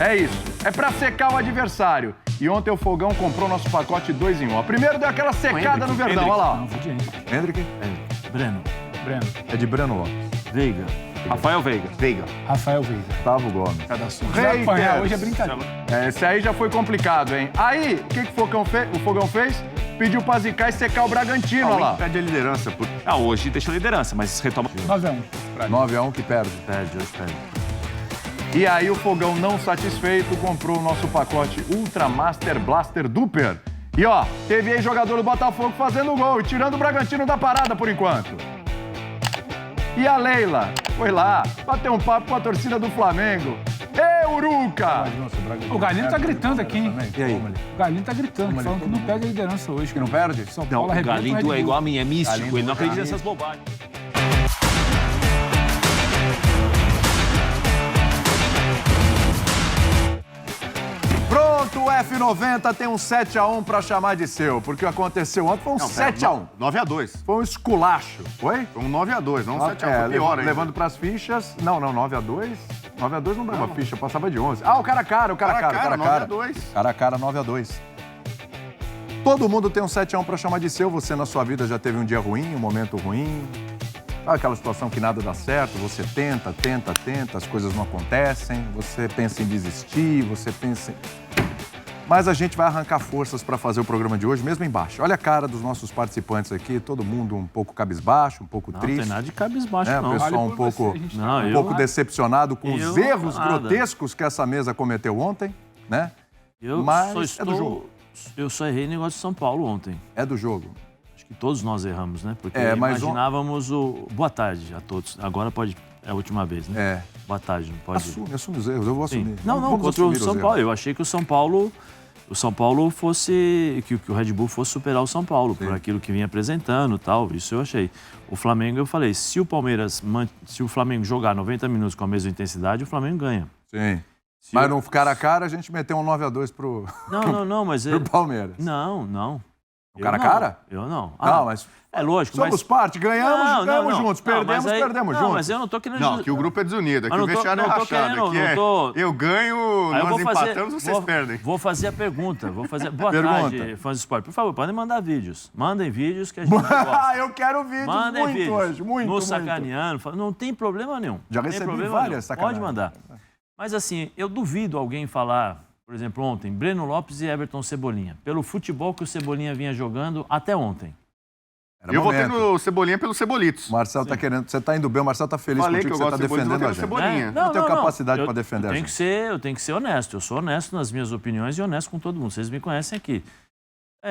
É isso. É pra secar o adversário. E ontem o Fogão comprou nosso pacote 2 em 1. Primeiro deu aquela secada no Verdão, olha lá. Não, foi de Hendrick. Hendrick? Breno. É de Breno Lopes. Veiga. Rafael Veiga. Rafael Veiga. Gustavo Gomes. Cada som. Vai apanhar hoje é brincadeira. Esse aí já foi complicado, hein? Aí, o que o Fogão fez? Pediu pra zicar e secar o Bragantino, olha lá. Perde a liderança. Hoje deixa a liderança, mas retoma. 9-1. 9-1 que perde. Perde, hoje perde. E aí o Fogão, não satisfeito, comprou o nosso pacote Ultra Master Blaster Duper. E ó, teve aí jogador do Botafogo fazendo gol e tirando o Bragantino da parada por enquanto. E a Leila foi lá, bateu um papo com a torcida do Flamengo. Ê, Uruca! O Galinho tá gritando aqui, hein? E aí? O Galinho tá gritando, falando que não perde a liderança hoje. Que não perde? São Não, Paulo o arrebenta Galindo Red Bull. é igual a mim, é místico. Galindo Ele não acredita é nessas bobagens. Pronto, o F90 tem um 7-1 pra chamar de seu, porque o que aconteceu ontem foi um 7-1. 9-2. Foi um esculacho, foi? Foi um 9-2, não um 7-1. Foi pior ainda. Levando pras fichas. Não, 9-2. 9-2 não dava ficha, passava de 11. Ah, o cara a cara. 9-2. Cara a cara, 9-2. Todo mundo tem um 7-1 pra chamar de seu. Você na sua vida já teve um dia ruim, um momento ruim. Aquela situação que nada dá certo, você tenta, as coisas não acontecem, você pensa em desistir, você pensa em... Mas a gente vai arrancar forças para fazer o programa de hoje, mesmo embaixo. Olha a cara dos nossos participantes aqui, todo mundo um pouco cabisbaixo, um pouco triste. Não tem nada de cabisbaixo, né? não. O pessoal um pouco decepcionado com os erros grotescos que essa mesa cometeu ontem, né? Mas é do jogo. Eu só errei negócio de São Paulo ontem. É do jogo. Acho que todos nós erramos, né? Porque mas imaginávamos o... Boa tarde a todos. Agora pode... É a última vez, né? Boa tarde, não pode... Assume os erros, eu vou assumir. Não, contra o São Paulo. Eu achei que o São Paulo fosse... Que o Red Bull fosse superar o São Paulo, por aquilo que vinha apresentando e tal. Isso eu achei. O Flamengo, eu falei, se o Flamengo jogar 90 minutos com a mesma intensidade, o Flamengo ganha. Sim. Mas no cara a cara, a gente meteu um 9-2 pro... Não, mas... pro Palmeiras. Não. O cara a cara? Eu não. Não, mas... É lógico, somos parte, ganhamos juntos, perdemos juntos. Não, mas eu não tô querendo... Não, que o grupo é desunido, aqui o vestiário é rachado. Aqui eu ganho, nós empatamos, vocês perdem. Vou fazer a pergunta. Boa tarde, fãs do esporte. Por favor, podem mandar vídeos. Mandem vídeos que a gente gosta. Eu quero vídeos muito hoje, muito. Nos sacaneando, não tem problema nenhum. Já recebi várias sacaneadas. Pode mandar. Mas assim, eu duvido alguém falar, por exemplo, ontem, Breno Lopes e Everton Cebolinha, pelo futebol que o Cebolinha vinha jogando até ontem. Eu votei no Cebolinha pelo Cebolitos. O Marcelo tá querendo, você tá indo bem, o Marcelo tá feliz contigo que você tá defendendo a gente. Cebolinha. Não tenho capacidade para defender a gente. Eu tenho que ser honesto, eu sou honesto nas minhas opiniões e honesto com todo mundo, vocês me conhecem aqui.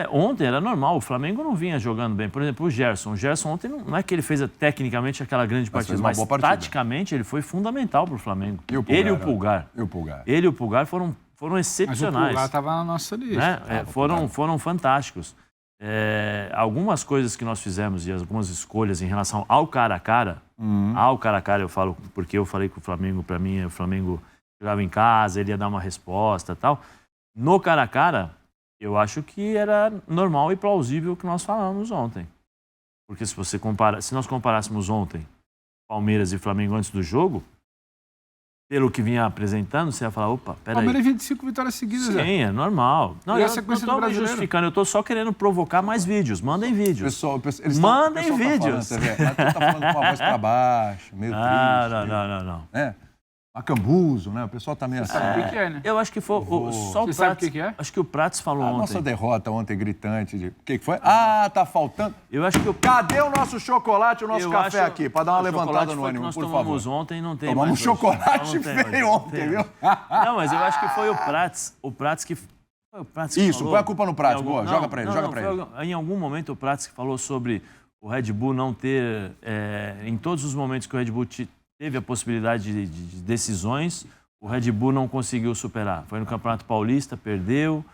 Ontem era normal, o Flamengo não vinha jogando bem. Por exemplo, o Gerson ontem não é que ele fez tecnicamente aquela grande partida, mas taticamente ele foi fundamental para o Flamengo. Ele e o Pulgar. Ele e o Pulgar foram excepcionais. Mas o Pulgar estava na nossa lista. Foram fantásticos. Algumas coisas que nós fizemos e algumas escolhas em relação ao cara a cara, eu falo porque eu falei que o Flamengo, para mim, o Flamengo jogava em casa, ele ia dar uma resposta e tal. No cara a cara, eu acho que era normal e plausível o que nós falamos ontem. Porque se nós comparássemos ontem Palmeiras e Flamengo antes do jogo, pelo que vinha apresentando, você ia falar, opa, peraí. Palmeiras 25 vitórias seguidas, Sim, é normal. Não, eu não estou me justificando, eu estou só querendo provocar mais vídeos. Mandem vídeos. Eles mandem vídeos. Tá falando com a voz pra baixo, meio triste. Não. Macambuzo, né? O pessoal tá meio assim. Sabe o que é, né? Eu acho que foi só o Você sabe Prats. o que é? Acho que o Prats falou ontem. Nossa derrota ontem gritante. O que foi? Tá faltando. Eu acho que Cadê o nosso chocolate, o nosso café aqui? Para dar uma levantada no ânimo, por favor. Nós tomamos ontem, não tem tomamos mais. Tomamos chocolate feio ontem, viu? Não, mas eu acho que foi o Prats. O Prats que... Foi o Prats que Isso, falou, põe a culpa no Prats. Boa, joga pra ele, joga pra ele. Em algum momento o Prats que falou sobre o Red Bull não ter... em todos os momentos que o Red Bull teve a possibilidade de decisões, o Red Bull não conseguiu superar. Foi no Campeonato Paulista, perdeu.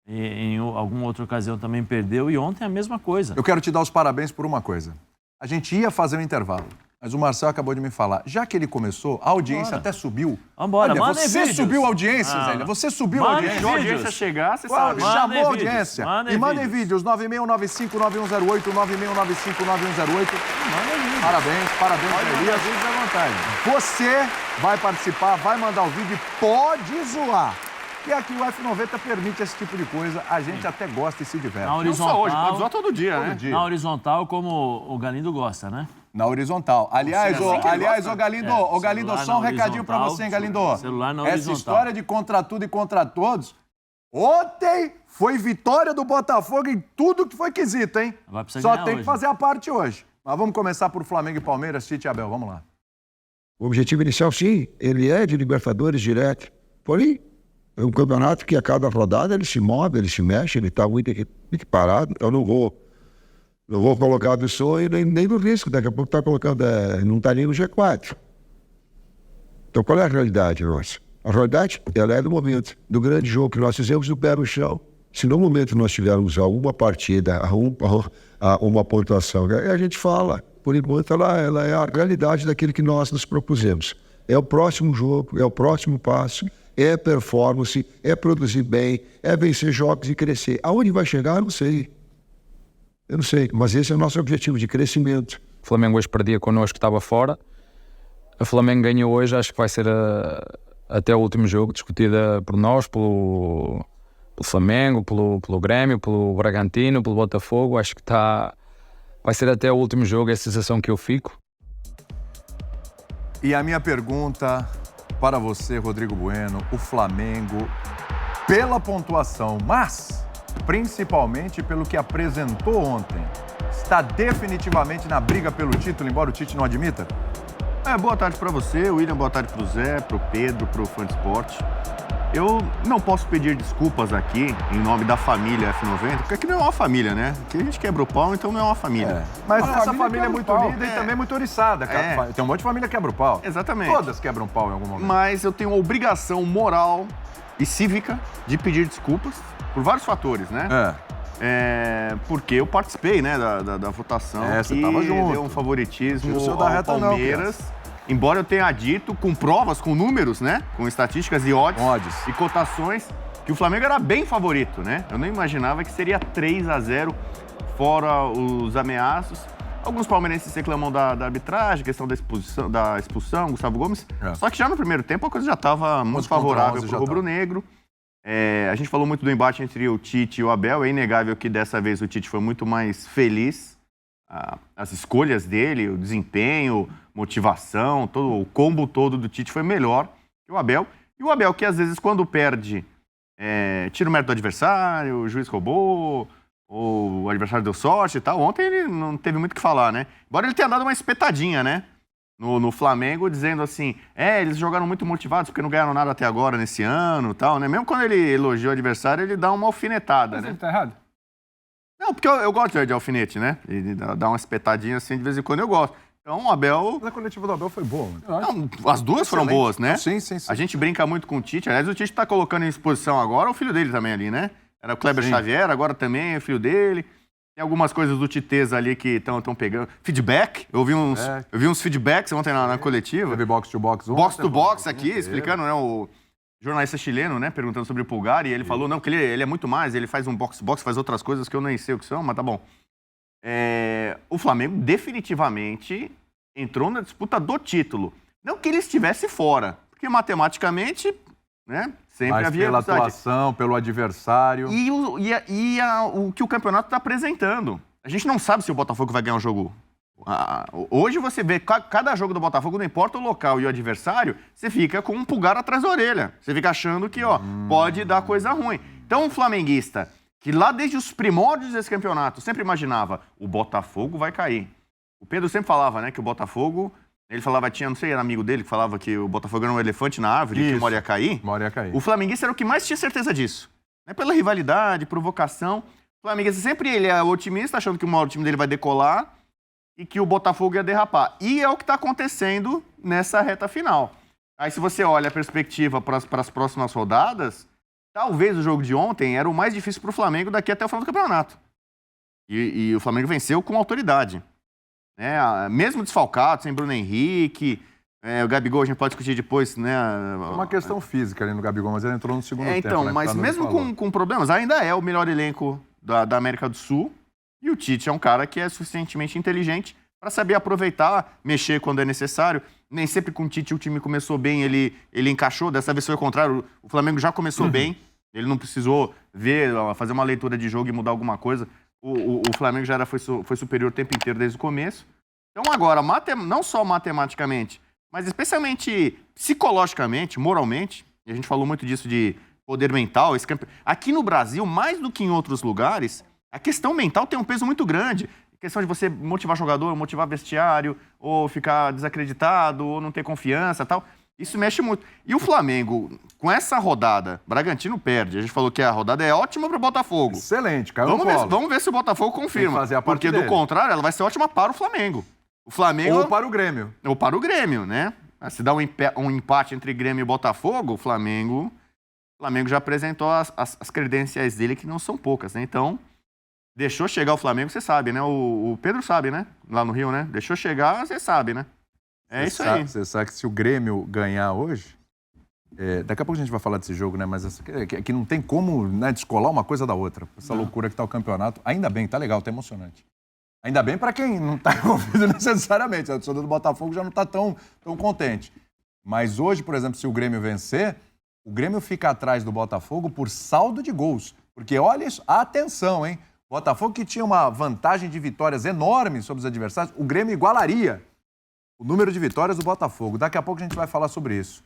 Em alguma outra ocasião também perdeu. E ontem a mesma coisa. Eu quero te dar os parabéns por uma coisa. A gente ia fazer um intervalo. Mas o Marcelo acabou de me falar. Já que ele começou, a audiência até subiu. Vambora, olha, você subiu a audiência, Zé. Você subiu a audiência. Se a audiência chegar, você sabe. Chamou a audiência. E mandem vídeos. 9695-9108, 9695-9108. Parabéns pra Elias. À vontade. Você vai participar, vai mandar o vídeo e pode zoar. E aqui o F90 permite esse tipo de coisa. A gente até gosta e se diverte. Na horizontal, não só hoje, pode zoar todo dia, né? Na horizontal, como o Galindo gosta, né? Na horizontal. Aliás, ô Galindo, só um recadinho pra você, hein, Galindo. Celular na horizontal. Essa história de contra tudo e contra todos, ontem foi vitória do Botafogo em tudo que foi quesito, hein? Só tem que fazer a parte hoje. Mas vamos começar por Flamengo e Palmeiras, Tite e Abel, vamos lá. O objetivo inicial, sim, ele é de Libertadores direto. Porém, é um campeonato que a cada rodada ele se move, ele se mexe, ele está muito parado. Eu não vou colocar do sonho nem do risco. Daqui a pouco está colocando, não está nem no G4. Então qual é a realidade nossa? A realidade, ela é do momento, do grande jogo que nós fizemos do pé no chão. Se no momento nós tivermos alguma partida, uma pontuação, a gente fala, por enquanto ela é a realidade daquilo que nós nos propusemos. É o próximo jogo, é o próximo passo, é performance, é produzir bem, é vencer jogos e crescer. Aonde vai chegar, eu não sei. Eu não sei, mas esse é o nosso objetivo de crescimento. O Flamengo hoje perdia connosco, estava fora. O Flamengo ganhou hoje, acho que vai ser até o último jogo, discutida por nós, pelo Flamengo, pelo Grêmio, pelo Bragantino, pelo Botafogo. Acho que vai ser até o último jogo, é a sensação que eu fico. E a minha pergunta para você, Rodrigo Bueno, o Flamengo, pela pontuação, mas principalmente pelo que apresentou ontem, está definitivamente na briga pelo título, embora o Tite não admita? Boa tarde para você, William, boa tarde para o Zé, para o Pedro, para o Fã de Esporte. Eu não posso pedir desculpas aqui em nome da família F90, porque aqui não é uma família, né? Aqui a gente quebra o pau, então não é uma família. Mas essa família é muito unida e também muito oriçada, cara. Tem um monte de família que quebra o pau. Exatamente. Todas quebram o pau em algum momento. Mas eu tenho a obrigação moral e cívica de pedir desculpas por vários fatores, né? Porque eu participei, né, da votação que tava junto. Deu um favoritismo ao Palmeiras. Embora eu tenha dito, com provas, com números, né? Com estatísticas e odds e cotações, que o Flamengo era bem favorito, né? Eu não imaginava que seria 3-0, fora os ameaços. Alguns palmeirenses reclamam da arbitragem, questão da expulsão, Gustavo Gomes. Só que já no primeiro tempo a coisa já estava muito favorável para o rubro-negro. A gente falou muito do embate entre o Tite e o Abel. É inegável que dessa vez o Tite foi muito mais feliz. As escolhas dele, o desempenho, motivação, o combo todo do Tite foi melhor que o Abel. E o Abel, que às vezes quando perde, tira o mérito do adversário, o juiz roubou, ou o adversário deu sorte e tal. Ontem ele não teve muito o que falar, né? Embora ele tenha dado uma espetadinha, né? No Flamengo, dizendo assim, eles jogaram muito motivados porque não ganharam nada até agora nesse ano e tal, né? Mesmo quando ele elogia o adversário, ele dá uma alfinetada, né? Ele tá errado? Não, porque eu gosto de alfinete, né? E dar uma espetadinha assim de vez em quando eu gosto. Então o Abel... Mas a coletiva do Abel foi boa. Não, as duas foram boas, né? Sim. A gente brinca muito com o Tite. Aliás, o Tite tá colocando em exposição agora o filho dele também ali, né? Era o Kleber Xavier, agora também é o filho dele. Tem algumas coisas do Titeza ali que estão pegando. Feedback, eu vi uns feedbacks ontem na coletiva. Teve box to box. Box to box aqui, explicando, né? O jornalista chileno, né? Perguntando sobre o Pulgar, e ele falou, não, que ele é muito mais, ele faz um box to box, faz outras coisas que eu nem sei o que são, mas tá bom. O Flamengo definitivamente entrou na disputa do título. Não que ele estivesse fora, porque matematicamente, né? Sempre havia pela atuação, pelo adversário. E o que o campeonato está apresentando. A gente não sabe se o Botafogo vai ganhar o jogo. Hoje você vê cada jogo do Botafogo, não importa o local e o adversário, você fica com um pulgar atrás da orelha. Você fica achando que pode dar coisa ruim. Então um flamenguista que lá desde os primórdios desse campeonato sempre imaginava o Botafogo vai cair. O Pedro sempre falava, né, que o Botafogo... Ele falava, não sei, era amigo dele que falava que o Botafogo era um elefante na árvore, que uma hora ia cair. Uma hora ia cair. O flamenguista era o que mais tinha certeza disso. Né? Pela rivalidade, provocação. O flamenguista sempre ele é otimista, achando que uma hora o time dele vai decolar e que o Botafogo ia derrapar. E é o que está acontecendo nessa reta final. Aí se você olha a perspectiva para as próximas rodadas, talvez o jogo de ontem era o mais difícil para o Flamengo daqui até o final do campeonato. E o Flamengo venceu com autoridade. né? Mesmo desfalcado, sem Bruno Henrique, o Gabigol a gente pode discutir depois, né? Uma questão física ali no Gabigol, mas ele entrou no segundo tempo. Então, né, mas mesmo com problemas, ainda é o melhor elenco da América do Sul. E o Tite é um cara que é suficientemente inteligente para saber aproveitar, mexer quando é necessário. Nem sempre com o Tite o time começou bem, ele encaixou. Dessa vez foi o contrário, o Flamengo já começou bem. Ele não precisou fazer uma leitura de jogo e mudar alguma coisa. O Flamengo já foi superior o tempo inteiro desde o começo. Então agora, não só matematicamente, mas especialmente psicologicamente, moralmente, e a gente falou muito disso de poder mental. Aqui no Brasil, mais do que em outros lugares, a questão mental tem um peso muito grande. A questão de você motivar jogador, motivar vestiário, ou ficar desacreditado, ou não ter confiança e tal. Isso mexe muito. E o Flamengo, com essa rodada, Bragantino perde. A gente falou que a rodada é ótima para o Botafogo. Excelente, caiu no colo. Vamos ver se o Botafogo confirma. Fazer a parte porque, dele. Do contrário, ela vai ser ótima para o Flamengo. O Flamengo... Ou para o Grêmio. Ou para o Grêmio, né? Se dá um empate entre Grêmio e Botafogo, o Flamengo já apresentou as credenciais dele, que não são poucas, né? Então, deixou chegar o Flamengo, você sabe, né? O Pedro sabe, né? Lá no Rio, né? Deixou chegar, você sabe, né? Isso aí. Você sabe que se o Grêmio ganhar hoje... daqui a pouco a gente vai falar desse jogo, né? Mas que não tem como, né, descolar uma coisa da outra. Essa loucura que tá o campeonato. Ainda bem, tá legal, tá emocionante. Ainda bem para quem não tá envolvido necessariamente. A torcida do Botafogo já não tá tão contente. Mas hoje, por exemplo, se o Grêmio vencer, o Grêmio fica atrás do Botafogo por saldo de gols. Porque olha isso, atenção, hein? O Botafogo que tinha uma vantagem de vitórias enorme sobre os adversários, o Grêmio igualaria o número de vitórias do Botafogo. Daqui a pouco a gente vai falar sobre isso.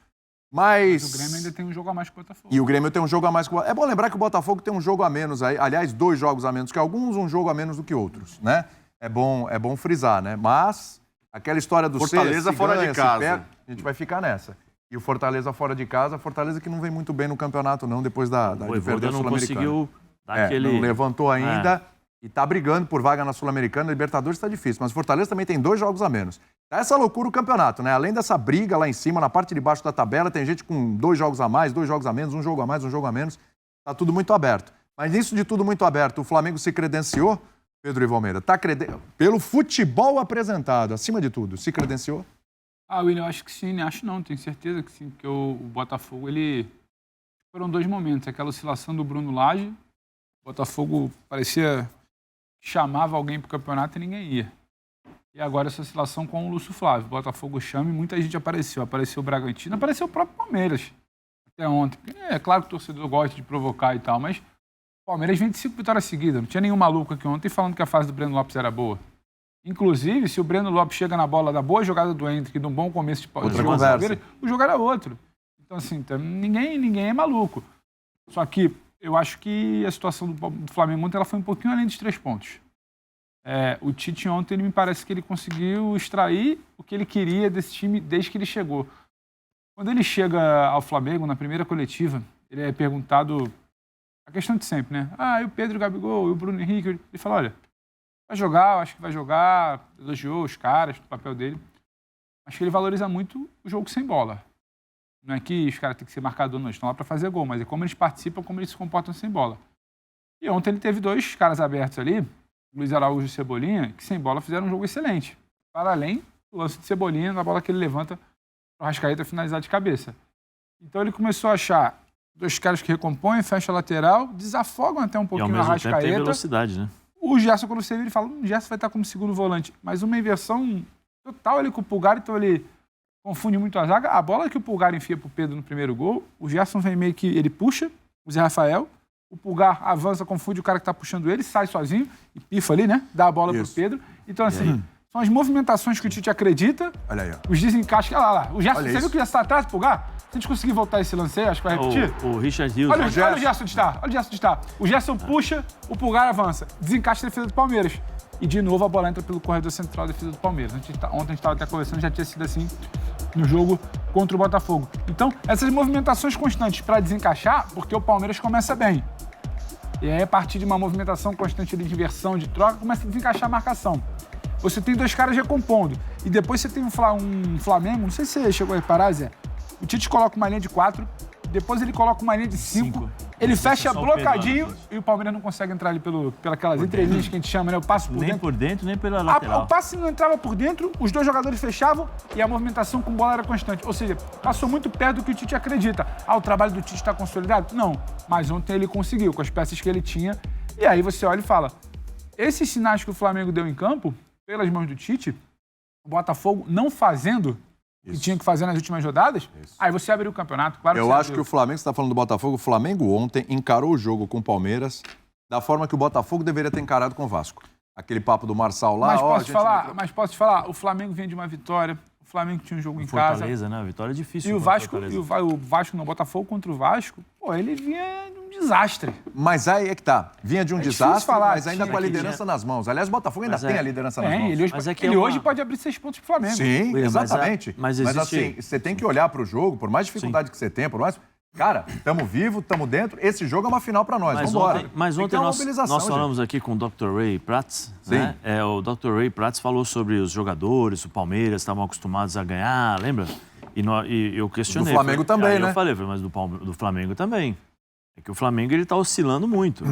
Mas o Grêmio ainda tem um jogo a mais que o Botafogo. E o Grêmio tem um jogo a mais que o Botafogo. É bom lembrar que o Botafogo tem um jogo a menos aí. Aliás, 2 jogos a menos que alguns, um jogo a menos do que outros, né? É bom frisar, né? Mas aquela história do Fortaleza fora de casa. A gente vai ficar nessa. E o Fortaleza fora de casa, Fortaleza que não vem muito bem no campeonato não, depois de perder a Sul-Americana. Não conseguiu dar aquele... Não levantou ainda e tá brigando por vaga na Sul-Americana. Libertadores tá difícil, mas o Fortaleza também tem 2 jogos a menos. Tá essa loucura o campeonato, né? Além dessa briga lá em cima, na parte de baixo da tabela, tem gente com 2 jogos a mais, 2 jogos a menos, um jogo a mais, um jogo a menos. Tá tudo muito aberto. Mas nisso de tudo muito aberto, o Flamengo se credenciou, Pedro Ivo Almeida, pelo futebol apresentado, acima de tudo, se credenciou? William, eu acho que sim, né? Acho não, tenho certeza que sim, porque o Botafogo, foram 2 momentos, aquela oscilação do Bruno Lage, o Botafogo parecia que chamava alguém para o campeonato e ninguém ia. E agora essa oscilação com o Lúcio Flávio, o Botafogo chama e muita gente apareceu o Bragantino, apareceu o próprio Palmeiras, até ontem. É claro que o torcedor gosta de provocar e tal, mas o Palmeiras vem de 5 vitórias seguidas. Não tinha nenhum maluco aqui ontem falando que a fase do Breno Lopes era boa. Inclusive, se o Breno Lopes chega na bola da boa jogada do Hendrick e de um bom começo de jogo, o jogo era outro. Então, assim, ninguém é maluco. Só que eu acho que a situação do Flamengo ontem ela foi um pouquinho além dos 3 pontos. O Tite ontem, me parece que ele conseguiu extrair o que ele queria desse time desde que ele chegou. Quando ele chega ao Flamengo, na primeira coletiva, ele é perguntado a questão de sempre, né? E o Pedro, o Gabigol, e o Bruno Henrique. Ele fala, olha, vai jogar, eu acho que vai jogar, elogiou os caras, o papel dele. Acho que ele valoriza muito o jogo sem bola. Não é que os caras têm que ser marcadores, não, eles estão lá para fazer gol, mas é como eles participam, como eles se comportam sem bola. E ontem ele teve 2 caras abertos ali, Luiz Araújo e Cebolinha, que sem bola fizeram um jogo excelente. Para além do lance de Cebolinha, na bola que ele levanta para o Arrascaeta finalizar de cabeça. Então ele começou a achar 2 caras que recompõem, fecha a lateral, desafogam até um pouquinho o Arrascaeta. Tem velocidade, né? O Gerson, quando você vê, ele fala, o Gerson vai estar como segundo volante. Mas uma inversão total ali com o Pulgar, então ele confunde muito a zaga. A bola que o Pulgar enfia pro Pedro no primeiro gol, o Gerson vem meio que, ele puxa, o Zé Rafael, o Pulgar avança, confunde o cara que tá puxando ele, sai sozinho e pifa ali, né? Dá a bola pro Pedro. Então, assim, são as movimentações que o Tite acredita. Olha aí, ó. Os desencaixes. Olha lá. O Gerson, você viu que já está atrás do Pulgar? Se a gente conseguir voltar esse lance aí, acho que vai repetir. O Richard Hughes. Olha o Gerson onde está. Olha o Gerson onde está. O Gerson puxa, o Pulgar avança. Desencaixa a defesa do Palmeiras. E, de novo, a bola entra pelo corredor central da defesa do Palmeiras. Ontem a gente estava até conversando, já tinha sido assim no jogo contra o Botafogo. Então, essas movimentações constantes para desencaixar, porque o Palmeiras começa bem. E aí, a partir de uma movimentação constante de inversão, de troca, começa a desencaixar a marcação. Você tem 2 caras recompondo. E depois você tem um Flamengo, não sei se você chegou a reparar, Zé. O Tite coloca uma linha de 4, depois ele coloca uma linha de 5. Ele fecha São blocadinho Pedro, e o Palmeiras não consegue entrar ali pelas entrelinhas que a gente chama, né? O passo por Nem dentro. por dentro, nem pela O lateral. passe não entrava por dentro, os dois jogadores fechavam e a movimentação com bola era constante. Ou seja, passou muito perto do que o Tite acredita. O trabalho do Tite está consolidado? Não. Mas ontem ele conseguiu, com as peças que ele tinha. E aí você olha e fala, esses sinais que o Flamengo deu em campo, pelas mãos do Tite, o Botafogo não fazendo o que tinha que fazer nas últimas rodadas, aí você abriu o campeonato. Claro Eu acho que o Flamengo, você está falando do Botafogo, o Flamengo ontem encarou o jogo com o Palmeiras da forma que o Botafogo deveria ter encarado com o Vasco. Aquele papo do Marçal lá, mas posso te falar, o Flamengo vinha de uma vitória, o Flamengo tinha um jogo em casa. Fortaleza, né? A vitória é difícil. E o Vasco no Botafogo contra o Vasco, pô, ele vinha de um desastre. Mas aí é que tá. Vinha de um desastre, falar, mas ainda com a liderança nas mãos. Aliás, o Botafogo ainda Mas tem a liderança nas mãos. Ele hoje pode abrir 6 pontos pro Flamengo. Sim, William, exatamente. mas Mas existe- assim, você tem que olhar pro jogo, por mais dificuldade que você tenha, por mais... Cara, tamo vivo, tamo dentro. Esse jogo é uma final pra nós. Vambora. Mas Tem que ontem ter uma nós mobilização, falamos aqui com o Dr. Ray Prats. Sim. Né? O Dr. Ray Prats falou sobre os jogadores, o Palmeiras estavam acostumados a ganhar, lembra? E eu questionei. Do Flamengo também, né? Eu falei, mas do Flamengo também. É que o Flamengo ele tá oscilando muito.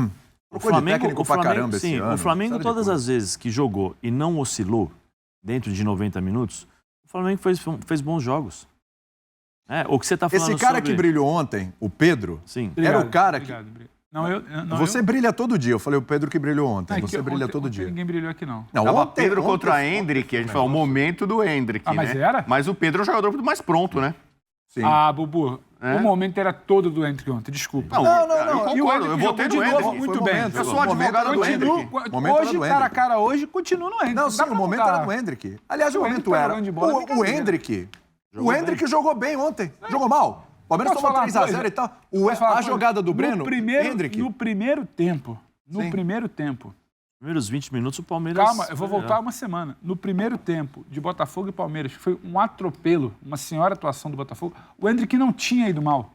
Trocou de técnico pra caramba esse sim, ano, o Flamengo, série de todas coisas. as vezes que jogou e não oscilou dentro de 90 minutos, o Flamengo fez bons jogos. O que você tá falando Esse cara sobre... que brilhou ontem, o Pedro, Sim. era o cara que... Obrigado. Não, Você brilha todo dia. Eu falei o Pedro que brilhou ontem. Não, é Você que brilha ontem- todo ontem dia. Ninguém brilhou aqui, não. Não, Tava ontem- Pedro ontem contra foi- Hendrick, a gente falou o momento do Hendrick, mas né? era? Mas o Pedro é o jogador muito mais pronto, né? Sim. Bubu, É? o momento era todo do Hendrick ontem, desculpa. Não, Não, eu não. E o concordo, Hendrick eu jogou votei de no novo Hendrick. muito Foi o bem. momento, Eu sou o momento advogado era do Hendrick. Hendrick. O momento era Hoje, do cara a Hendrick. cara, hoje, continua no Hendrick. Não, Dá sim, pra o momento mudar. era do Hendrick. Aliás, o O momento Hendrick tá era... jogando de bola, O brincadeira. Hendrick... Jogou O Hendrick jogou bem ontem. Jogou mal. O Palmeiras Posso tomou falar uma 3x0 coisa? e tal. Posso falar uma A coisa? jogada do Breno, Hendrick. No primeiro tempo, Sim. Primeiros 20 minutos o Palmeiras... calma, eu vou voltar uma semana. No primeiro tempo de Botafogo e Palmeiras, que foi um atropelo, uma senhora atuação do Botafogo, o Hendrick não tinha ido mal.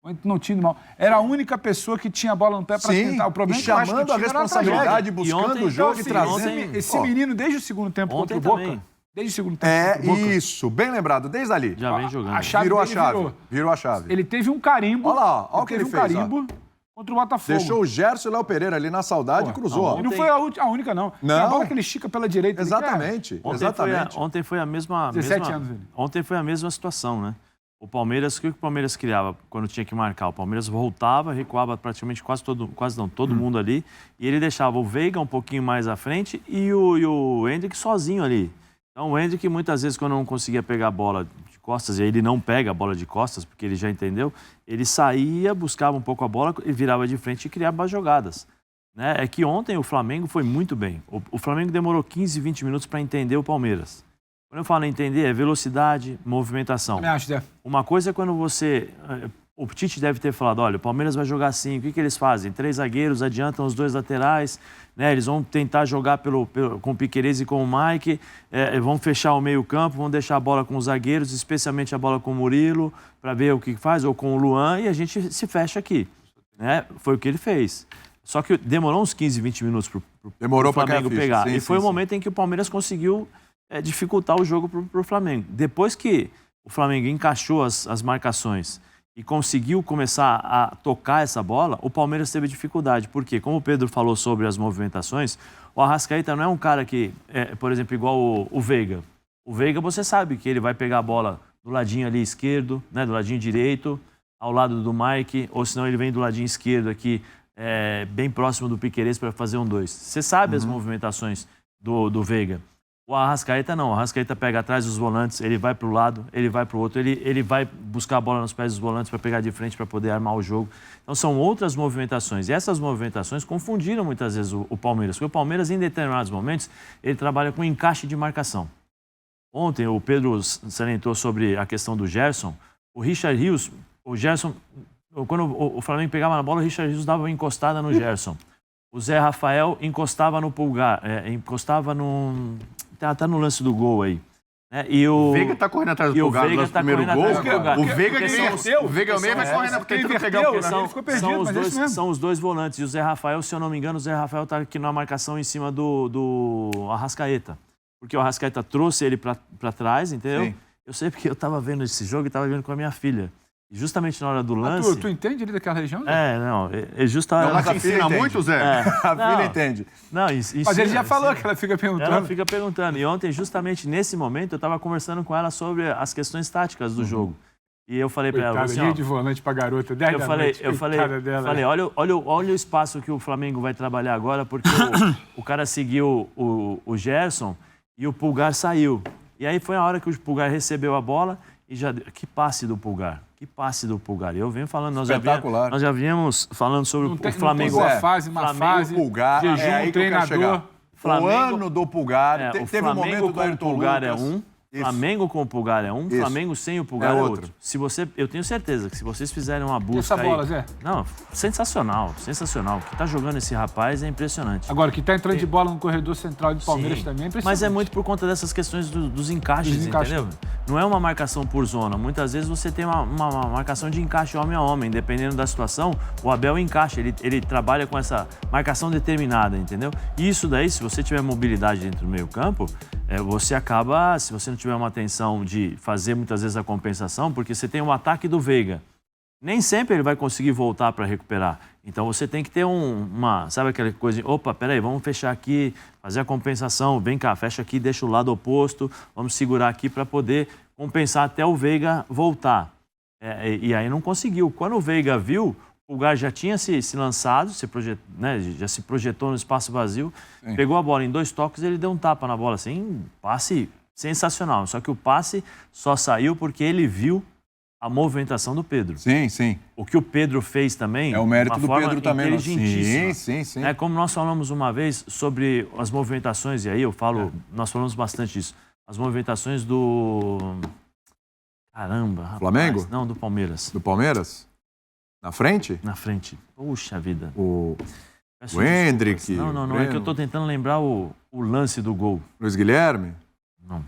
O Hendrick não tinha ido mal. Era a única pessoa que tinha a bola no pé para Sim, tentar. O problema e é que eu acho que o chamando a time era uma responsabilidade, tragédia. buscando ontem- o jogo Então, e trazendo... ontem- Esse Ó, menino, desde o segundo tempo Ontem contra o Boca, também. desde o segundo tempo contra o Boca, isso. Bem lembrado. Desde ali. Já vem jogando. a chave Virou a dele chave. virou. Virou a chave. Ele teve um carimbo. Olha lá, olha o que teve ele um fez, ó. carimbo contra o Botafogo. Deixou o Gerson e o Léo Pereira ali na saudade e cruzou. ó. E não foi a única, não. Não. Tem a bola que ele estica pela direita. ele quer. Exatamente. Ontem foi a mesma... 17 anos, ele. Ontem foi a mesma situação, né? O Palmeiras, o que o Palmeiras criava quando tinha que marcar? O Palmeiras voltava, recuava praticamente todo mundo ali, e ele deixava o Veiga um pouquinho mais à frente e o Hendrick sozinho ali. Então o Hendrick muitas vezes quando não conseguia pegar a bola de costas, e aí ele não pega a bola de costas, porque ele já entendeu, ele saía, buscava um pouco a bola e virava de frente e criava as jogadas. Né? É que ontem o Flamengo foi muito bem. O Flamengo demorou 15, 20 minutos para entender o Palmeiras. Quando eu falo entender, é velocidade, movimentação. Me acho, Zé. Uma coisa é quando você... O Tite deve ter falado, olha, o Palmeiras vai jogar assim, o que eles fazem? 3 zagueiros, adiantam os 2 laterais, né? Eles vão tentar jogar com o Piquerez e com o Mike, vão fechar o meio campo, vão deixar a bola com os zagueiros, especialmente a bola com o Murilo, para ver o que faz, ou com o Luan, e a gente se fecha aqui. Né? Foi o que ele fez. Só que demorou uns 15, 20 minutos para o Flamengo pegar. Sim, e foi sim, o momento em que o Palmeiras conseguiu dificultar o jogo para o Flamengo. Depois que o Flamengo encaixou as marcações e conseguiu começar a tocar essa bola, o Palmeiras teve dificuldade. Por quê? Como o Pedro falou sobre as movimentações, o Arrascaeta não é um cara que, por exemplo, igual o Veiga. O Veiga, você sabe que ele vai pegar a bola do ladinho ali esquerdo, né, do ladinho direito, ao lado do Mike, ou senão ele vem do ladinho esquerdo aqui, bem próximo do Piquerez para fazer um 2. Você sabe as movimentações do Veiga. O Arrascaeta não. O Arrascaeta pega atrás dos volantes, ele vai para o lado, ele vai para o outro, ele vai buscar a bola nos pés dos volantes para pegar de frente para poder armar o jogo. Então são outras movimentações. E essas movimentações confundiram muitas vezes o Palmeiras. Porque o Palmeiras, em determinados momentos, ele trabalha com encaixe de marcação. Ontem o Pedro salientou sobre a questão do Gerson. O Richard Rios, o Gerson, quando o Flamengo pegava na bola, o Richard Rios dava uma encostada no Gerson. O Zé Rafael encostava no Pulgar, encostava no... Tá no lance do gol aí. Né? E o Veiga tá correndo atrás do e o Pulgar no Veiga lance do tá primeiro correndo gol. atrás do Pulgar. O Veiga Porque que são- o Veiga mesmo vai correndo tentando pegar o inverteu, Pulgar. né? Ele ficou perdido, mas é isso mesmo. São os dois volantes. E o Zé Rafael, se eu não me engano, o Zé Rafael tá aqui na marcação em cima do Arrascaeta. Porque o Arrascaeta trouxe ele para trás, entendeu? Sim. Eu sei porque eu tava vendo esse jogo e tava vendo com a minha filha. E justamente na hora do lance... Tu entende ali daquela região, Zé? Não. É justo a hora... Ela te ensina muito, Zé? A filha entende. Não, Mas ele já falou que ela fica perguntando. Ela fica perguntando. E ontem, justamente nesse momento, eu estava conversando com ela sobre as questões táticas do jogo. E eu falei para ela... Coitada, de volante pra garota, 10 da noite, falei, olha o espaço que o Flamengo vai trabalhar agora, porque o cara seguiu o Gerson e o Pulgar saiu. E aí foi a hora que o Pulgar recebeu a bola e já... Que passe do Pulgar. Que passe do Pulgar. Eu venho falando, nós já viemos falando sobre o Flamengo. Boa fase, má fase, Pulgar, jejum, treinador. O ano do Pulgar, teve um momento do Ayrton Pulgar Lucas. É um. Isso. Flamengo com o Pulgar é um, isso. Flamengo sem o Pulgar é outro. Eu tenho certeza que se vocês fizerem uma busca essa bola, Zé? Não, sensacional. O que tá jogando esse rapaz é impressionante. Agora, que tá entrando de bola no corredor central de Palmeiras também é impressionante. Mas é muito por conta dessas questões dos encaixes, entendeu? Não é uma marcação por zona. Muitas vezes você tem uma marcação de encaixe homem a homem. Dependendo da situação, o Abel encaixa. Ele trabalha com essa marcação determinada, entendeu? E isso daí, se você tiver mobilidade dentro do meio campo, você acaba, se você não tiver uma atenção de fazer muitas vezes a compensação, porque você tem um ataque do Veiga. Nem sempre ele vai conseguir voltar para recuperar. Então você tem que ter sabe aquela coisa, opa, peraí, vamos fechar aqui, fazer a compensação, vem cá, fecha aqui, deixa o lado oposto, vamos segurar aqui para poder compensar até o Veiga voltar. E aí não conseguiu. Quando o Veiga viu, o Pulgar já tinha se lançado, já se projetou no espaço vazio, pegou a bola em 2 toques e ele deu um tapa na bola, assim, passe sensacional. Só que o passe só saiu porque ele viu a movimentação do Pedro. Sim. O que o Pedro fez também... É o mérito do Pedro também. Inteligentíssima. Sim. Como nós falamos uma vez sobre as movimentações, e aí nós falamos bastante disso, as movimentações do... Caramba, rapaz. Flamengo? Não, do Palmeiras. Do Palmeiras? Na frente? Na frente. Puxa vida. O Hendrick. Não. É que eu tô tentando lembrar o lance do gol. Luiz Guilherme? Não.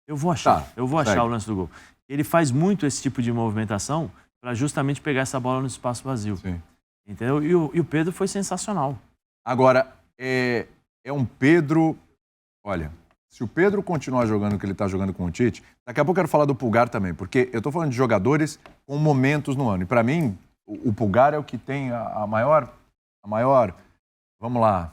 Eu vou achar o lance do gol. Ele faz muito esse tipo de movimentação para justamente pegar essa bola no espaço vazio. Sim. Entendeu? E o Pedro foi sensacional. Agora, é um Pedro... Olha, se o Pedro continuar jogando o que ele está jogando com o Tite, daqui a pouco eu quero falar do Pulgar também, porque eu estou falando de jogadores com momentos no ano. E para mim, o Pulgar é o que tem a maior... Vamos lá.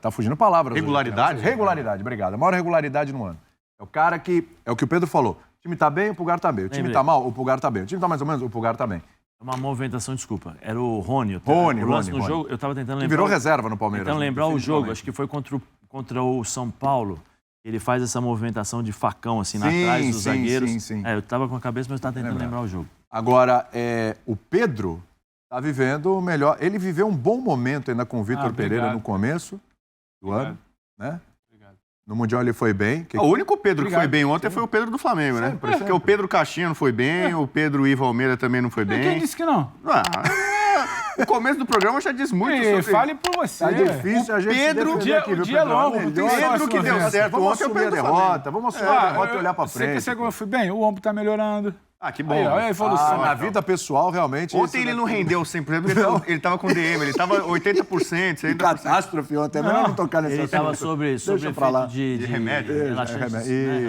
Tá fugindo palavras. Regularidade? Hoje, né? Regularidade, obrigado. A maior regularidade no ano. É o cara que... É o que o Pedro falou. O time tá bem, o Pulgar tá bem. O time tá mal, o Pulgar tá bem. O time tá mais ou menos, o Pulgar tá bem. Uma movimentação, desculpa. Era o Rony. Rony. No jogo, eu tava tentando lembrar... Ele virou reserva no Palmeiras. Tentando lembrar o jogo. Acho que foi contra o São Paulo. Ele faz essa movimentação de facão, assim, atrás dos zagueiros. Sim. Eu tava com a cabeça, mas eu tava tentando lembrar o jogo. Agora, o Pedro tá vivendo o melhor... Ele viveu um bom momento ainda com o Vitor Pereira no começo do ano, né? No Mundial ele foi bem. O único Pedro que foi bem ontem foi o Pedro do Flamengo, né? Porque o Pedro Caixinha não foi bem, o Pedro Ivo Almeida também não foi bem. Quem disse que não? O começo do programa já diz muito sobre... Fale por você. Tá difícil a gente Pedro, o dia é longo. O Pedro que deu certo vamos ontem é o assumir a Pedro derrota. Vamos assumir a derrota e olhar pra frente. Você eu fui bem, o ombro tá melhorando. Que bom. Olha a evolução. Na vida pessoal, realmente... Ontem ele não rendeu 100%, porque ele tava com DM, ele tava 80%, 70%. Catástrofe ontem, é melhor não tocar nesse Ele tava sobre efeito de remédio.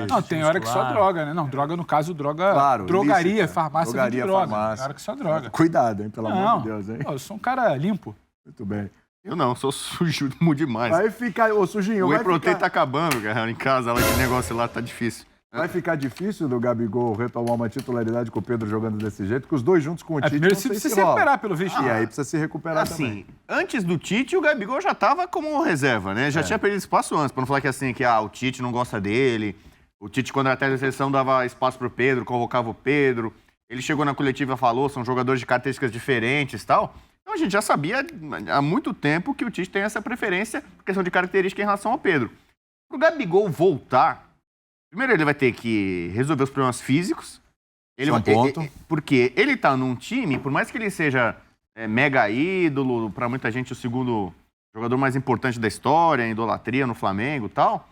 Não, tem hora que só droga, né? Não, droga no caso, drogaria, lícita. Farmácia Drogaria, de droga. farmácia. Tem hora que só droga. Cuidado, hein, pelo amor de Deus, hein? Eu sou um cara limpo. Muito bem. Eu não, sou sujo demais. Vai ficar, Sujinho, o Whey Protein tá acabando, cara, em casa, lá, que negócio lá tá difícil. Vai ficar difícil do Gabigol retomar uma titularidade com o Pedro jogando desse jeito, que os dois juntos com o Tite primeiro precisa se recuperar, pelo visto. E aí precisa se recuperar também. Antes do Tite, o Gabigol já tava como reserva, né? Já tinha perdido espaço antes, pra não falar que o Tite não gosta dele. O Tite, quando era até a seleção, dava espaço pro Pedro, convocava o Pedro. Ele chegou na coletiva e falou, são jogadores de características diferentes e tal. Então a gente já sabia há muito tempo que o Tite tem essa preferência por questão de característica em relação ao Pedro. Pro Gabigol voltar... Primeiro, ele vai ter que resolver os problemas físicos. Porque ele tá num time, por mais que ele seja mega ídolo, para muita gente o segundo jogador mais importante da história, idolatria no Flamengo e tal,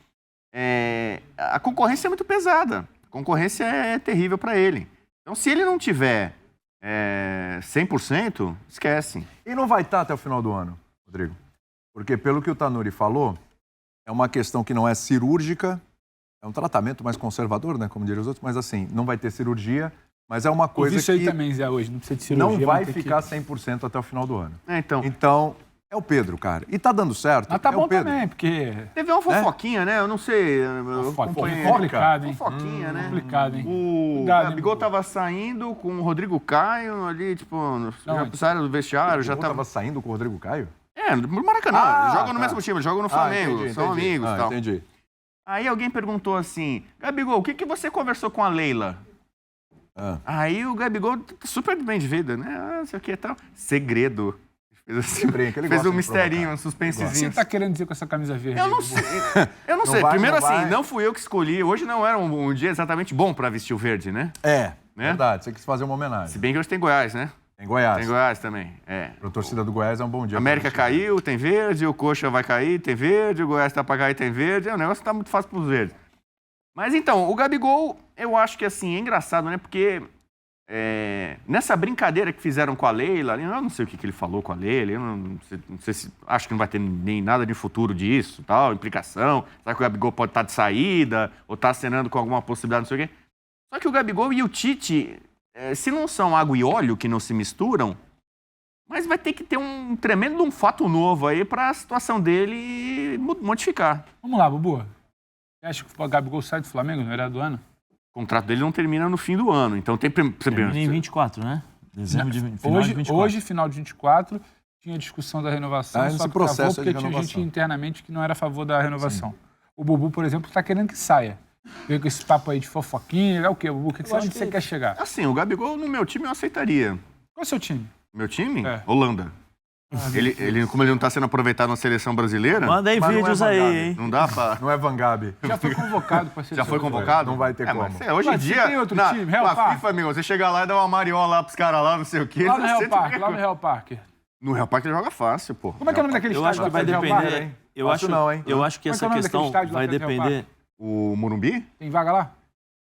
a concorrência é muito pesada. A concorrência é terrível para ele. Então, se ele não tiver 100%, esquece. E não vai estar até o final do ano, Rodrigo. Porque, pelo que o Tanuri falou, é uma questão que não é cirúrgica. É um tratamento mais conservador, né? Como diriam os outros, mas assim, não vai ter cirurgia, Mas é uma coisa isso aí que também, Zé, hoje. Não precisa de cirurgia. não vai mas tem ficar 100% até o final do ano. Então. Então, é o Pedro, cara. E tá dando certo. Mas tá é o bom Pedro. também, porque... Teve uma fofoquinha, né? Eu não sei. Eu acompanhei. Complicado, hein? Fofoquinha, né? Complicado, hein? O Cuidado, hein, Gabigol Bubu? tava saindo com o Rodrigo Caio ali, tipo, já saíram do vestiário, já tava tava... saindo com o Rodrigo Caio? No Maracanã. Ah, joga no tá. mesmo time, joga no Flamengo, Entendi, são entendi. amigos e tal. Entendi. Aí alguém perguntou assim, Gabigol, o que você conversou com a Leila? Aí o Gabigol, super bem de vida, né? Não sei o que e tal. Segredo. Fez assim, Brinca, ele fez gosta um de misterinho, provocar. um O que suspensezinho. você tá querendo dizer com essa camisa verde? Eu não aí, sei. Bubu? Eu não sei. vai, Primeiro não assim, vai. não fui eu que escolhi. Hoje não era um dia exatamente bom pra vestir o verde, né? É, Né? verdade. Você quis fazer uma Se homenagem. bem que hoje tem Goiás, né? Tem Goiás. Tem Goiás também. É. Pra torcida do Goiás é um bom dia. América pra vestir. caiu, tem verde. O Coxa vai cair, tem verde. O Goiás tá pra cair, tem verde. O negócio tá muito fácil pros verdes. Mas então, o Gabigol, eu acho que assim, é engraçado, né? Porque nessa brincadeira que fizeram com a Leila, eu não sei o que ele falou com a Leila, eu não sei se. Acho que não vai ter nem nada de futuro disso, tal, implicação. Será que o Gabigol pode estar de saída, ou tá acenando com alguma possibilidade, não sei o quê. Só que o Gabigol e o Tite, se não são água e óleo que não se misturam, mas vai ter que ter um tremendo um fato novo aí para a situação dele modificar. Vamos lá, Bubu. Você acha que o Gabigol sai do Flamengo no virada do ano? O contrato dele não termina no fim do ano, então tem... Termina em 24, né? Dezembro de final de 24. Hoje, final de 24, tinha discussão da renovação, nesse só que processo travou de porque tinha renovação. gente internamente que não era a favor da renovação. O Bubu, por exemplo, está querendo que saia. Veio com esse papo aí de fofoquinha, é o quê, Bubu? Onde você quer chegar? Assim, o Gabigol no meu time eu aceitaria. Qual é o seu time? Meu time? É. Holanda. Como ele não está sendo aproveitado na seleção brasileira, Manda aí Mas não é vídeos aí, Vanguard. hein? não dá pra... Não é Van Gabi. Já foi convocado para ser Já foi convocado? Não vai ter como. Mas, hoje em Mas se dia, tem outro na, time, Real na Park. FIFA, amigo, você chega lá e dá uma mariola lá pros caras lá, não sei o quê. Lá no você Real tem Park, que- lá no Real Park. No Real Park ele joga fácil, pô. Como é que é o nome daquele Eu estádio acho que vai lá perto do Real Park, depender. hein? Eu Fácil acho, não, hein? eu acho que Como é que é essa o nome daquele questão estádio lá vai perto do Real depender. O Morumbi? Tem vaga lá?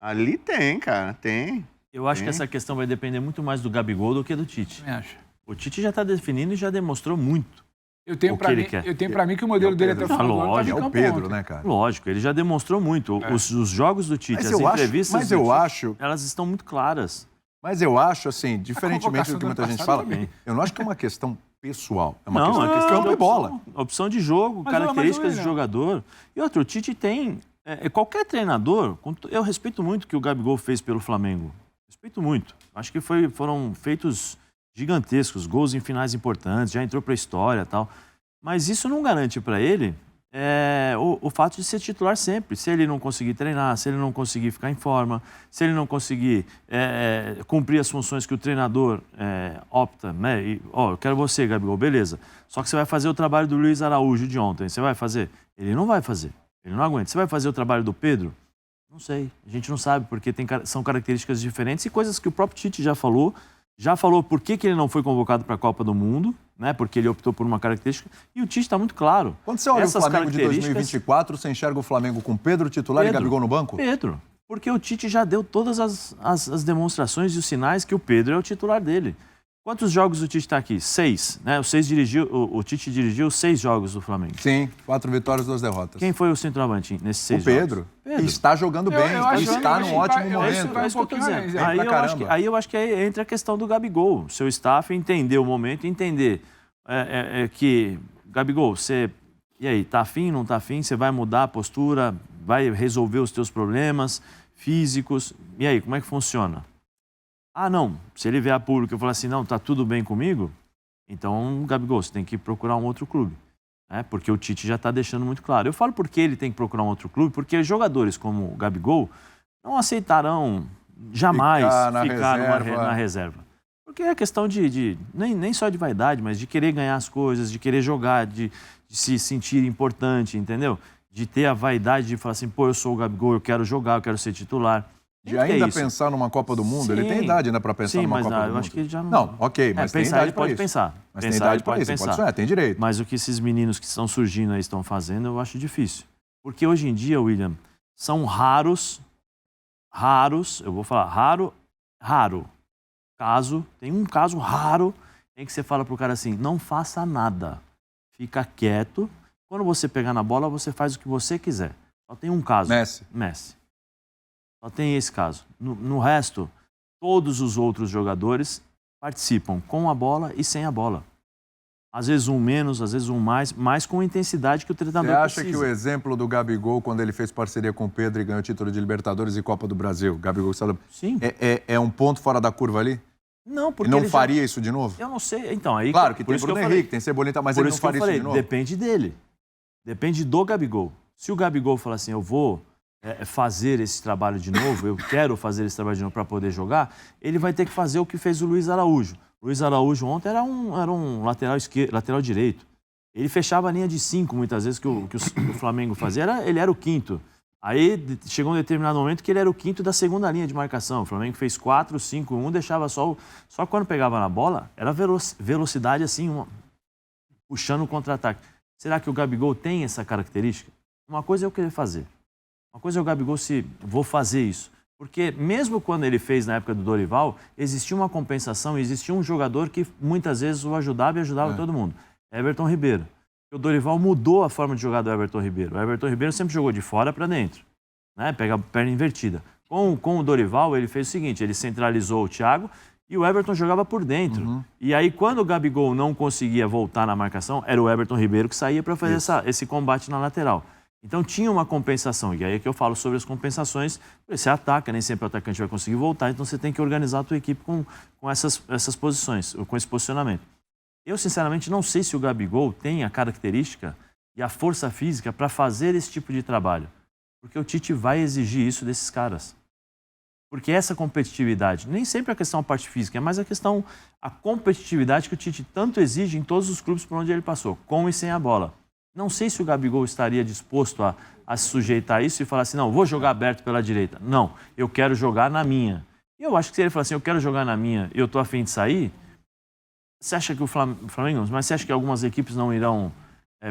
Ali tem, cara, tem. Eu acho que Tem. essa questão vai depender muito mais do Gabigol do que do Tite. Me acho. O Tite já está definindo e já demonstrou muito. Eu tenho O que pra ele mim, quer. eu tenho pra mim que o modelo dele até o final do ano tá lógico. de É o campo Pedro, ontem. né, cara? Lógico, ele já demonstrou muito. Os jogos do Tite, Mas as eu acho- entrevistas mas do eu Tite, acho- elas estão muito claras. Mas eu acho, assim, diferentemente do que muita convocação do gente ano fala, passado também. eu não acho que é uma questão pessoal. É uma Não, questão é de questão campo de e bola. opção de jogo, Mas, características de William, jogador. E outro, o Tite tem... qualquer treinador, eu respeito muito o que o Gabigol fez pelo Flamengo. Respeito muito. Acho que foram feitos gigantescos, gols em finais importantes, já entrou para a história e tal. Mas isso não garante para ele o fato de ser titular sempre. Se ele não conseguir treinar, se ele não conseguir ficar em forma, se ele não conseguir cumprir as funções que o treinador opta, né? Eu quero você, Gabigol, beleza. Só que você vai fazer o trabalho do Luiz Araújo de ontem. Você vai fazer? Ele não vai fazer. Ele não aguenta. Você vai fazer o trabalho do Pedro? Não sei. A gente não sabe, porque são características diferentes e coisas que o próprio Tite já falou. Já falou por que ele não foi convocado para a Copa do Mundo, né? Porque ele optou por uma característica. E o Tite está muito claro. Quando você olha Essas o Flamengo de características- 2024, você enxerga o Flamengo com Pedro titular e Gabigol no banco? Pedro. Porque o Tite já deu todas as demonstrações e os sinais que o Pedro é o titular dele. Quantos jogos o Tite está aqui? 6, né? O Tite dirigiu 6 jogos do Flamengo. Sim, 4 vitórias, 2 derrotas. Quem foi o centroavante nesses 6 O Pedro. jogos? Pedro. E está jogando bem, está num ótimo eu momento. acho que vai um pouquinho além, Zé. Aí pra eu, acho caramba. que, aí eu acho que aí entra a questão do Gabigol. Seu staff entender o momento, entender que, Gabigol, você... E aí, tá afim, não tá afim? Você vai mudar a postura, vai resolver os teus problemas físicos. E aí, como é que funciona? Ah, não. Se ele vier a público e falar assim, não, tá tudo bem comigo, então, Gabigol, você tem que procurar um outro clube. Né? Porque o Tite já está deixando muito claro. Eu falo porque ele tem que procurar um outro clube, porque jogadores como o Gabigol não aceitarão jamais ficar na reserva. Porque é questão nem só de vaidade, mas de querer ganhar as coisas, de querer jogar, de se sentir importante, entendeu? De ter a vaidade de falar assim, pô, eu sou o Gabigol, eu quero jogar, eu quero ser titular. De ainda pensar numa Copa do Mundo, ele tem idade ainda para pensar numa Copa do Mundo. Eu acho que ele já não... Não, ok, mas tem pensar, idade ele para pode isso. pensar. Mas Pensar, tem idade ele para pode isso, pensar. pode sonhar, tem direito. Mas o que esses meninos que estão surgindo aí estão fazendo, eu acho difícil. Porque hoje em dia, William, são raros, eu vou falar raro, tem um caso raro em que você fala pro cara assim, não faça nada, fica quieto, quando você pegar na bola, você faz o que você quiser. Só tem um caso. Messi. Só tem esse caso. No resto, todos os outros jogadores participam com a bola e sem a bola. Às vezes um menos, às vezes um mais, mas com a intensidade que o treinador precisa. Você acha que o exemplo do Gabigol, quando ele fez parceria com o Pedro e ganhou o título de Libertadores e Copa do Brasil, Gabigol, sim, é um ponto fora da curva ali? Não, porque ele não faria isso de novo? Eu não sei. Então, aí, claro que por tem Bruno Henrique, tem Cebolinha, mas por ele não faria isso de novo? Depende dele. Depende do Gabigol. Se o Gabigol falar assim, eu vou fazer esse trabalho de novo, eu quero fazer esse trabalho de novo para poder jogar, ele vai ter que fazer o que fez o Luiz Araújo. O Luiz Araújo ontem era um lateral direito. Ele fechava a linha de 5 muitas vezes, que o Flamengo fazia. Ele era o quinto. Aí chegou um determinado momento que ele era o quinto da segunda linha de marcação. O Flamengo fez 4, 5, 1, deixava só quando pegava na bola, era velocidade assim, puxando o contra-ataque. Será que o Gabigol tem essa característica? Uma coisa é eu querer fazer. Uma coisa é o Gabigol vou fazer isso. Porque mesmo quando ele fez na época do Dorival, existia uma compensação, existia um jogador que muitas vezes o ajudava e ajudava todo mundo. Everton Ribeiro. O Dorival mudou a forma de jogar do Everton Ribeiro. O Everton Ribeiro sempre jogou de fora para dentro, né? Pega a perna invertida. Com o Dorival, ele fez o seguinte, ele centralizou o Thiago e o Everton jogava por dentro. E aí, quando o Gabigol não conseguia voltar na marcação, era o Everton Ribeiro que saía para fazer esse combate na lateral. Então tinha uma compensação, e aí é que eu falo sobre as compensações. Você ataca, nem sempre o atacante vai conseguir voltar, então você tem que organizar a tua equipe com essas posições, com esse posicionamento. Eu, sinceramente, não sei se o Gabigol tem a característica e a força física para fazer esse tipo de trabalho, porque o Tite vai exigir isso desses caras. Porque essa competitividade, nem sempre a questão da parte física, é mais a competitividade que o Tite tanto exige em todos os clubes por onde ele passou, com e sem a bola. Não sei se o Gabigol estaria disposto a se sujeitar a isso e falar assim, não, vou jogar aberto pela direita. Não, eu quero jogar na minha. E eu acho que se ele falar assim, eu quero jogar na minha e eu estou a fim de sair, você acha que o Flamengo, mas você acha que algumas equipes não irão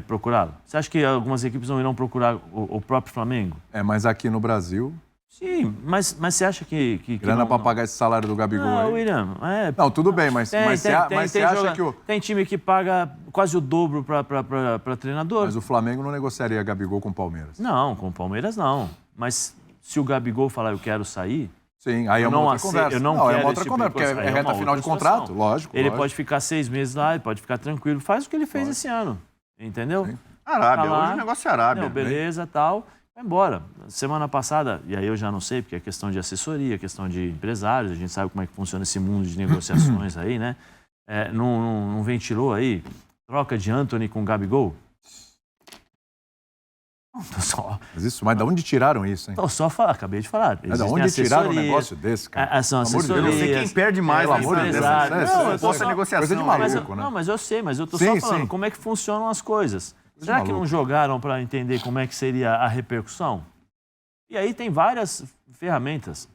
procurá-lo? Você acha que algumas equipes não irão procurar o próprio Flamengo? Mas aqui no Brasil... Sim, mas você acha que grana para pagar esse salário do Gabigol aí? William, não, tudo bem, mas você acha que tem time que paga quase o dobro para treinador. Mas o Flamengo não negociaria Gabigol com o Palmeiras? Não, com o Palmeiras não. Mas se o Gabigol falar eu quero sair... Sim, aí é uma outra conversa. Eu não quero é uma outra conversa, porque é reta final de contrato, lógico. Ele pode ficar 6 meses lá, ele pode ficar tranquilo. Faz o que ele fez esse ano, entendeu? Sim. Arábia, hoje o negócio é Arábia. Não, beleza, tal... Vai embora. Semana passada, e aí eu já não sei, porque é questão de assessoria, questão de empresários, a gente sabe como é que funciona esse mundo de negociações aí, né? Não ventilou aí troca de Antony com Gabigol? Mas de onde tiraram isso, hein? Acabei de falar. Mas de onde tiraram um negócio desse, cara? São assessorias. Eu não sei quem perde mais, pelo amor de Deus. Posta negociação. Coisa de maluco, né? Não, mas eu sei, mas eu tô só falando como é que funcionam as coisas. Será que não jogaram para entender como é que seria a repercussão? E aí tem várias ferramentas.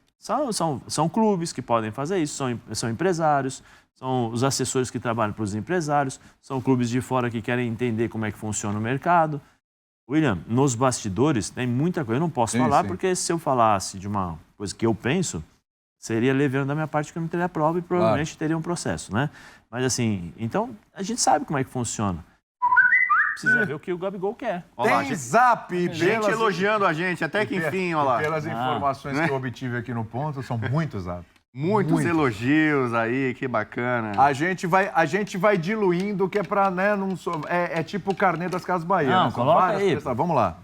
São clubes que podem fazer isso, são empresários, são os assessores que trabalham para os empresários, são clubes de fora que querem entender como é que funciona o mercado. William, nos bastidores tem muita coisa. Eu não posso falar porque se eu falasse de uma coisa que eu penso, seria levando da minha parte que eu não teria prova e provavelmente teria um processo, né? Mas assim, então a gente sabe como é que funciona. Precisa ver o que o Gabigol quer. Tem zap. Gente elogiando a gente, até que enfim, olha lá. Pelas informações que eu obtive aqui no ponto, são muitos zap. Muitos elogios aí, que bacana. A gente vai diluindo, que é pra, né, não é tipo o carnê das Casas Bahia. Não, né? coloca aí. Vamos lá.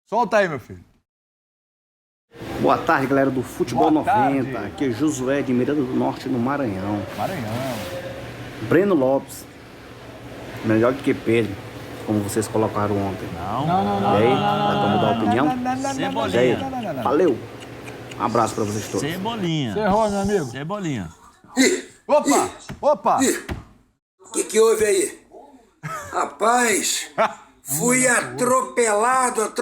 Solta aí, meu filho. Boa tarde, galera do Futebol 90. Aqui é Josué de Miranda do Norte, no Maranhão. Breno Lopes, melhor do que Pedro, como vocês colocaram ontem. Não. E aí, dá pra mudar a opinião? Cebolinha. Valeu. Um abraço pra vocês todos. Cebolinha. Você errou, meu amigo. Cebolinha. Opa! O que houve aí? Rapaz, fui atropelado.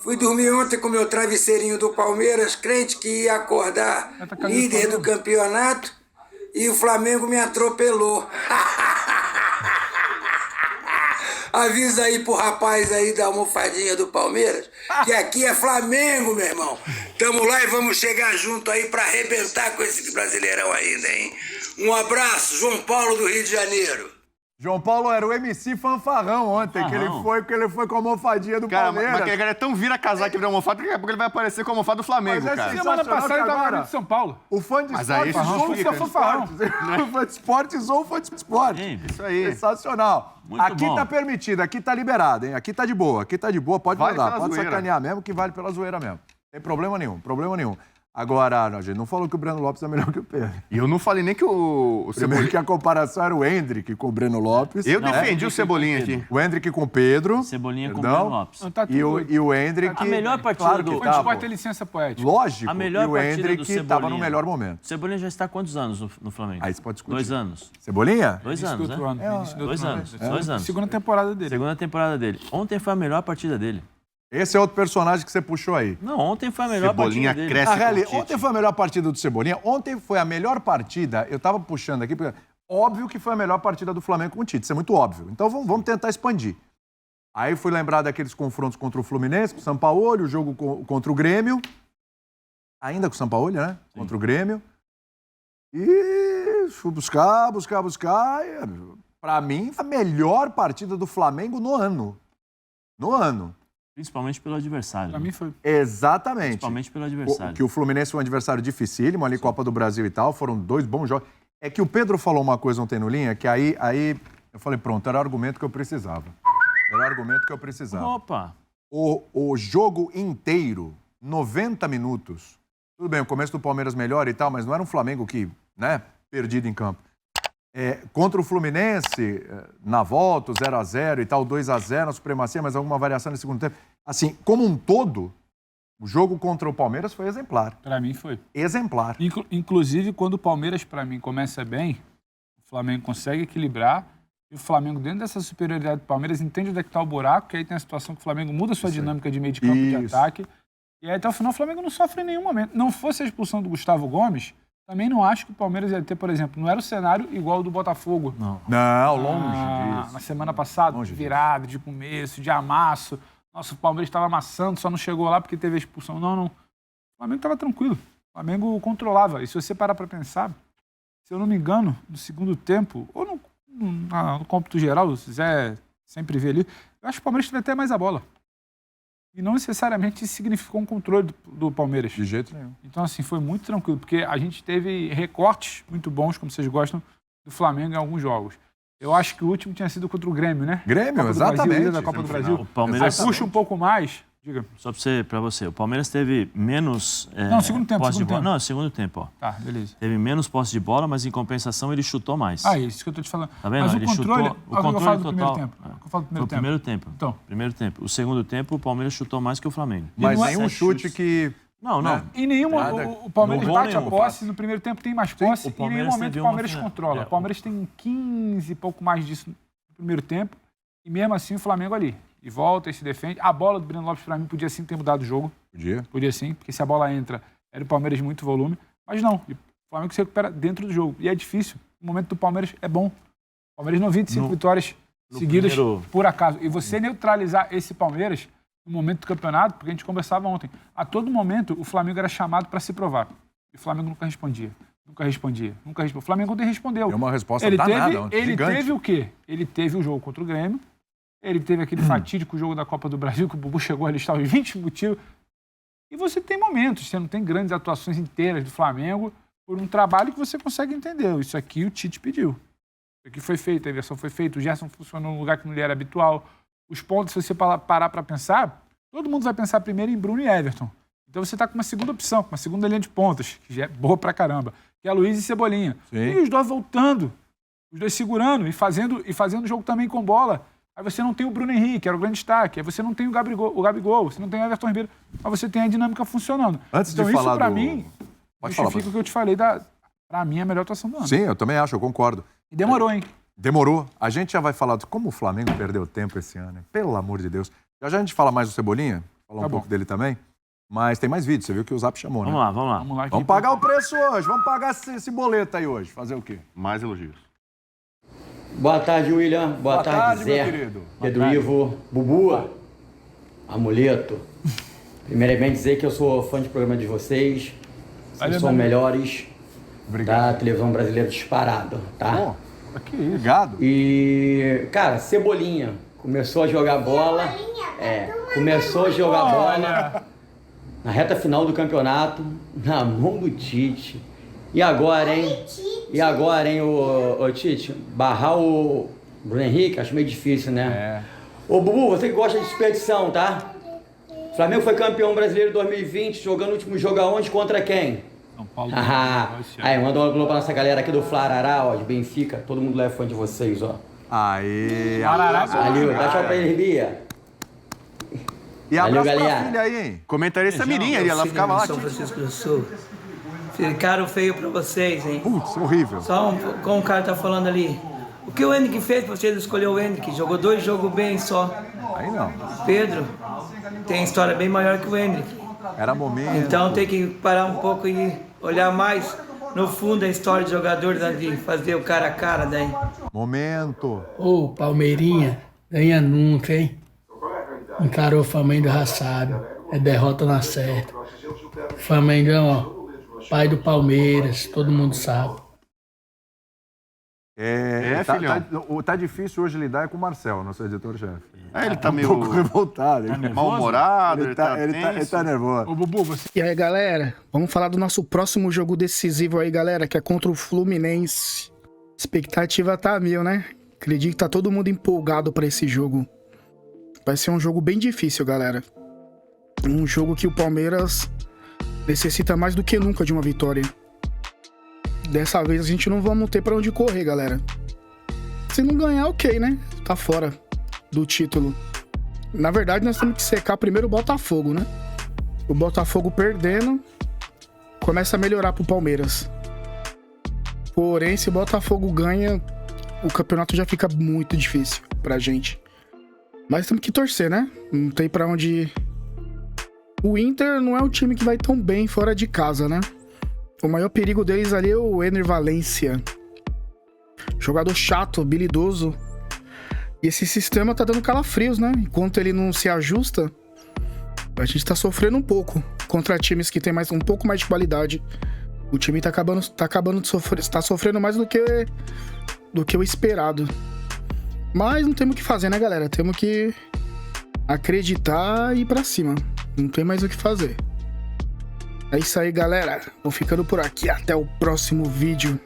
Fui dormir ontem com meu travesseirinho do Palmeiras, crente que ia acordar líder do campeonato, e o Flamengo me atropelou. Avisa aí pro rapaz aí da almofadinha do Palmeiras, que aqui é Flamengo, meu irmão. Tamo lá e vamos chegar junto aí pra arrebentar com esse Brasileirão ainda, hein? Um abraço, João Paulo do Rio de Janeiro. João Paulo era o MC fanfarrão ontem, que ele foi com a almofadinha do Palmeiras. Mas que é tão vira casaco de almofada que daqui a pouco ele vai aparecer com a almofada do Flamengo, Mas é cara. Semana passada ele tava de São Paulo. O fã de Mas aí esportes isso ou justifica, o fanfarrão. O fã de esportes ou o fã de esportes. Sim, Isso aí. Sensacional. Muito aqui bom. tá permitido, aqui tá liberado, hein? Aqui tá de boa, pode Vale mandar, pela pode zoeira. sacanear mesmo, que vale pela zoeira mesmo. Tem problema nenhum. Agora, a gente não falou que o Breno Lopes é melhor que o Pedro. E eu não falei nem que o Primeiro Cebolinha... que a comparação era o Hendrick com o Breno Lopes. Eu defendi o Cebolinha aqui. O Hendrick com o Pedro. Cebolinha com o perdão. Breno Lopes. Não, tá E o tudo... Hendrick... A melhor partida claro do- que O tá, esporte pô. tem licença poética. Lógico. A melhor e o partida do Hendrick Cebolinha. estava no melhor momento. Cebolinha já está há quantos anos no Flamengo? Aí você pode discutir. 2 anos. Cebolinha? 2 Início anos, do outro né? ano, início do outro 2 ano. anos. 2 anos. Segunda temporada dele. Segunda temporada dele. Ontem foi a melhor partida dele. Esse é outro personagem que você puxou aí. Não, ontem foi a melhor Cebolinha partida dele. cresce. Arreli, com o Tite. ontem foi a melhor partida do Cebolinha. Ontem foi a melhor partida. Eu tava puxando aqui, porque óbvio que foi a melhor partida do Flamengo com o Tite. Isso é muito óbvio. Então vamos tentar expandir. Aí fui lembrar daqueles confrontos contra o Fluminense, com o Sampaoli, o jogo contra o Grêmio. Ainda com o Sampaoli, né? Sim. Contra o Grêmio. E fui buscar. Pra mim, foi a melhor partida do Flamengo no ano. No ano. Principalmente pelo adversário. Pra né? mim foi. Exatamente. Principalmente pelo adversário. Que o Fluminense foi um adversário dificílimo, ali Copa do Brasil e tal, foram 2 bons jogos. É que o Pedro falou uma coisa ontem no Linha, que aí eu falei, pronto, era o argumento que eu precisava. Opa! O jogo inteiro, 90 minutos, tudo bem, o começo do Palmeiras melhor e tal, mas não era um Flamengo que, né, perdido em campo. Contra o Fluminense, na volta, 0-0 e tal, 2-0 na supremacia, mas alguma variação no segundo tempo. Assim, como um todo, o jogo contra o Palmeiras foi exemplar. Pra mim foi. Exemplar. Inclusive, quando o Palmeiras, pra mim, começa bem, o Flamengo consegue equilibrar e o Flamengo, dentro dessa superioridade do Palmeiras, entende onde é que tá o buraco, que aí tem a situação que o Flamengo muda a sua dinâmica de meio de campo e de ataque. E aí, até o final, o Flamengo não sofre em nenhum momento. Não fosse a expulsão do Gustavo Gomes, também não acho que o Palmeiras ia ter, por exemplo, não era o cenário igual ao do Botafogo. Não, longe disso. Na semana passada, Longe de virada, de começo, de amasso. Nossa, o Palmeiras estava amassando, só não chegou lá porque teve a expulsão. Não. O Flamengo estava tranquilo. O Flamengo controlava. E se você parar para pensar, se eu não me engano, no segundo tempo, ou no cômputo geral, se quiser sempre ver ali, eu acho que o Palmeiras teve até mais a bola. E não necessariamente isso significou um controle do Palmeiras. De jeito nenhum. Então, assim, foi muito tranquilo, porque a gente teve recortes muito bons, como vocês gostam, do Flamengo em alguns jogos. Eu acho que o último tinha sido contra o Grêmio, né? Grêmio, Copa do exatamente. Brasil, líder da Copa do Brasil. O Palmeiras- Aí puxa um pouco mais. Diga. Só pra você. O Palmeiras teve menos... Não, segundo tempo, posse de segundo bola. tempo. Não, segundo tempo, ó. Tá, beleza. Teve menos posse de bola, mas em compensação ele chutou mais. Isso que eu tô te falando. Tá vendo? Mas o Ele controle, chutou. O eu controle falo do total. primeiro tempo. Eu falo do Foi o primeiro tempo. primeiro tempo. Então. Primeiro tempo. O segundo tempo, o Palmeiras chutou mais que o Flamengo. Mas não é nenhum 7 chute chutes. que... Não. Em nenhum Nada. o Palmeiras No gol bate a nenhum. posse, no primeiro tempo tem mais posse, o e em nenhum Palmeiras momento teve o uma Palmeiras final. controla. O Palmeiras tem 15 e pouco mais disso no primeiro tempo, e mesmo assim o Flamengo ali. E volta e se defende. A bola do Breno Lopes, pra mim, podia sim ter mudado o jogo. Podia sim, porque se a bola entra, era o Palmeiras de muito volume. Mas não, o Flamengo se recupera dentro do jogo. E é difícil. O momento do Palmeiras é bom. O Palmeiras não 25 vitórias seguidas por acaso. E você neutralizar esse Palmeiras no momento do campeonato, porque a gente conversava ontem, a todo momento o Flamengo era chamado para se provar. E o Flamengo nunca respondia. O Flamengo ontem respondeu. Deu uma resposta Ele danada ontem, Ele gigante. teve o quê? Ele teve o jogo contra o Grêmio, ele teve aquele fatídico jogo da Copa do Brasil, que o Bubu chegou a listar os 20 motivos. E você tem momentos, você não tem grandes atuações inteiras do Flamengo por um trabalho que você consegue entender. Isso aqui o Tite pediu. Isso aqui foi feito, a inversão foi feita, o Gerson funcionou num lugar que não lhe era habitual. Os pontos, se você parar para pensar, todo mundo vai pensar primeiro em Bruno e Everton. Então você está com uma segunda opção, com uma segunda linha de pontas, que já é boa pra caramba, que é Luiz e Cebolinha. Sim. E os dois voltando, os dois segurando e fazendo o jogo também com bola. Aí você não tem o Bruno Henrique, que era o grande destaque. Aí você não tem o Gabigol, você não tem o Everton Ribeiro. Mas você tem a dinâmica funcionando. Antes então de isso, falar pra do- mim, Pode falar, justifica o que eu te falei, pra mim, a melhor atuação do ano. Sim, eu também acho, eu concordo. E demorou, hein? Demorou. A gente já vai falar de como o Flamengo perdeu tempo esse ano, hein? Pelo amor de Deus. Já a gente fala mais do Cebolinha, falar Tá um bom. pouco dele também. Mas tem mais vídeo, você viu que o Zap chamou, né? Vamos lá, vamos lá. Vamos lá. Vamos pagar o preço hoje, vamos pagar esse boleto aí hoje. Fazer o quê? Mais elogios. Boa tarde, William. Boa tarde, meu Zé. querido. Pedro Ivo, Bubu, Amuleto. Primeiramente dizer que eu sou fã de programa de vocês. Vocês Valeu, são meu amigo. melhores Obrigado. da televisão brasileira disparado, tá? Bom. Que isso? Obrigado. E, cara, Cebolinha começou a jogar bola. Começou a jogar bola na reta final do campeonato, na mão do Tite. E agora, hein? O Tite? Barrar o Bruno Henrique, acho meio difícil, né? Ô, Bubu, você que gosta de expedição, tá? O Flamengo foi campeão brasileiro em 2020, jogando o último jogo aonde? Contra quem? São Paulo. Aí, manda um alô pra nossa galera aqui do Flarará, ó, de Benfica. Todo mundo lá é fã de vocês, ó. Aê! Valeu, dá tchau pra ele, Bia. E abraço Valeu, pra galera. filha aí, hein? Comentarista Mirim ali, ela ficava lá. São Francisco do Sul. Ficaram feio pra vocês, hein? Putz, horrível. Só como o cara tá falando ali. O que o Henrique fez pra vocês escolher o Henrique? Jogou 2 jogos bem só. Aí não. Pedro tem história bem maior que o Henrique. Era momento. Então tem que parar um pouco e olhar mais no fundo a história do jogador, de fazer o cara a cara daí. Momento. Ô, Palmeirinha, ganha nunca, hein? Encarou o Flamengo já sabe. É derrota na certa. Flamengão, ó, pai do Palmeiras, todo mundo sabe. Filhão. Tá difícil hoje lidar com o Marcel, nosso editor-chefe. Ele tá meio um pouco revoltado. mal-humorado, ele tá nervoso. Ô, Bubu, você... E aí, galera, vamos falar do nosso próximo jogo decisivo aí, galera, que é contra o Fluminense. Expectativa tá 1000, né? Acredito que tá todo mundo empolgado pra esse jogo. Vai ser um jogo bem difícil, galera. Um jogo que o Palmeiras necessita mais do que nunca de uma vitória. Dessa vez a gente não vamos ter pra onde correr, galera. Se não ganhar, ok, né? Tá fora do título. Na verdade, nós temos que secar primeiro o Botafogo, né? O Botafogo perdendo, começa a melhorar pro Palmeiras. Porém, se o Botafogo ganha, o campeonato já fica muito difícil pra gente. Mas temos que torcer, né? Não tem pra onde ir. O Inter não é um time que vai tão bem fora de casa, né? O maior perigo deles ali é o Ener Valencia. Jogador chato, habilidoso. E esse sistema tá dando calafrios, né? Enquanto ele não se ajusta, a gente tá sofrendo um pouco contra times que tem um pouco mais de qualidade. O time tá acabando de sofrer, tá sofrendo mais do que o esperado. Mas não temos o que fazer, né, galera? Temos que acreditar e ir pra cima. Não tem mais o que fazer. É isso aí, galera. Vou ficando por aqui. Até o próximo vídeo.